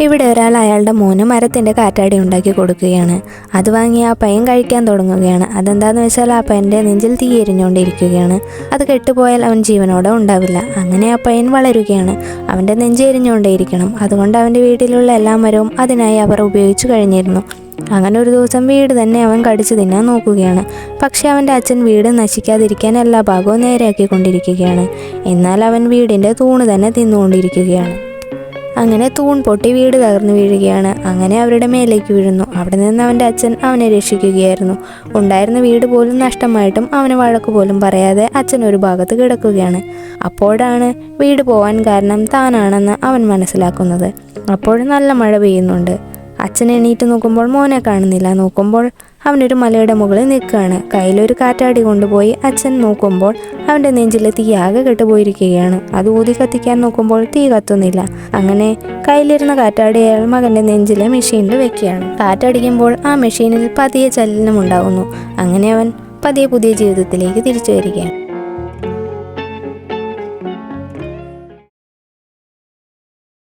ഇവിടെ ഒരാൾ അയാളുടെ മോന് മരത്തിൻ്റെ കാറ്റാടി ഉണ്ടാക്കി കൊടുക്കുകയാണ്. അത് വാങ്ങി ആ പയ്യൻ കഴിക്കാൻ തുടങ്ങുകയാണ്. അതെന്താണെന്ന് വെച്ചാൽ ആ പയ്യൻ്റെ നെഞ്ചിൽ തീ എരിഞ്ഞുകൊണ്ടിരിക്കുകയാണ്. അത് കെട്ടുപോയാൽ അവൻ ജീവനോടെ ഉണ്ടാവില്ല. അങ്ങനെ ആ പയ്യൻ വളരുകയാണ്. അവൻ്റെ നെഞ്ച് എരിഞ്ഞുകൊണ്ടേയിരിക്കണം. അതുകൊണ്ട് അവൻ്റെ വീട്ടിലുള്ള എല്ലാ മരവും അതിനായി അവർ ഉപയോഗിച്ചു കഴിഞ്ഞിരുന്നു. അങ്ങനെ ഒരു ദിവസം വീട് തന്നെ അവൻ കടിച്ചു തിന്നാൻ നോക്കുകയാണ്. പക്ഷെ അവൻ്റെ അച്ഛൻ വീട് നശിക്കാതിരിക്കാൻ എല്ലാ ഭാഗവും നേരെയാക്കിക്കൊണ്ടിരിക്കുകയാണ്. എന്നാൽ അവൻ വീടിൻ്റെ തൂണ് തന്നെ തിന്നുകൊണ്ടിരിക്കുകയാണ്. അങ്ങനെ തൂൺ പൊട്ടി വീട് തകർന്നു വീഴുകയാണ്. അങ്ങനെ അവരുടെ മേലേക്ക് വീഴുന്നു. അവിടെ നിന്ന് അവൻ്റെ അച്ഛൻ അവനെ രക്ഷിക്കുകയായിരുന്നു. ഉണ്ടായിരുന്ന വീട് പോലും നഷ്ടമായിട്ടും അവന് വഴക്ക് പോലും പറയാതെ അച്ഛൻ ഒരു ഭാഗത്ത് കിടക്കുകയാണ്. അപ്പോഴാണ് വീട് പോവാൻ കാരണം താനാണെന്ന് അവൻ മനസ്സിലാക്കുന്നത്. അപ്പോൾ നല്ല മഴ പെയ്യുന്നുണ്ട്. അച്ഛൻ എണീറ്റ് നോക്കുമ്പോൾ മോനെ കാണുന്നില്ല. നോക്കുമ്പോൾ അവനൊരു മലയുടെ മുകളിൽ നിൽക്കുകയാണ്. കയ്യിലൊരു കാറ്റാടി കൊണ്ടുപോയി അച്ഛൻ നോക്കുമ്പോൾ അവൻ്റെ നെഞ്ചിൽ തീയാകെ കെട്ടുപോയിരിക്കുകയാണ്. അത് ഊതി കത്തിക്കാൻ നോക്കുമ്പോൾ തീ കത്തുന്നില്ല. അങ്ങനെ കയ്യിലിരുന്ന കാറ്റാടി അയാൾ മകൻ്റെ നെഞ്ചിലെ മെഷീനിൽ വെക്കുകയാണ്. കാറ്റടിക്കുമ്പോൾ ആ മെഷീനിൽ പതിയെ ചലനമുണ്ടാകുന്നു. അങ്ങനെ അവൻ പതിയെ പുതിയ ജീവിതത്തിലേക്ക് തിരിച്ചു വരികയാണ്.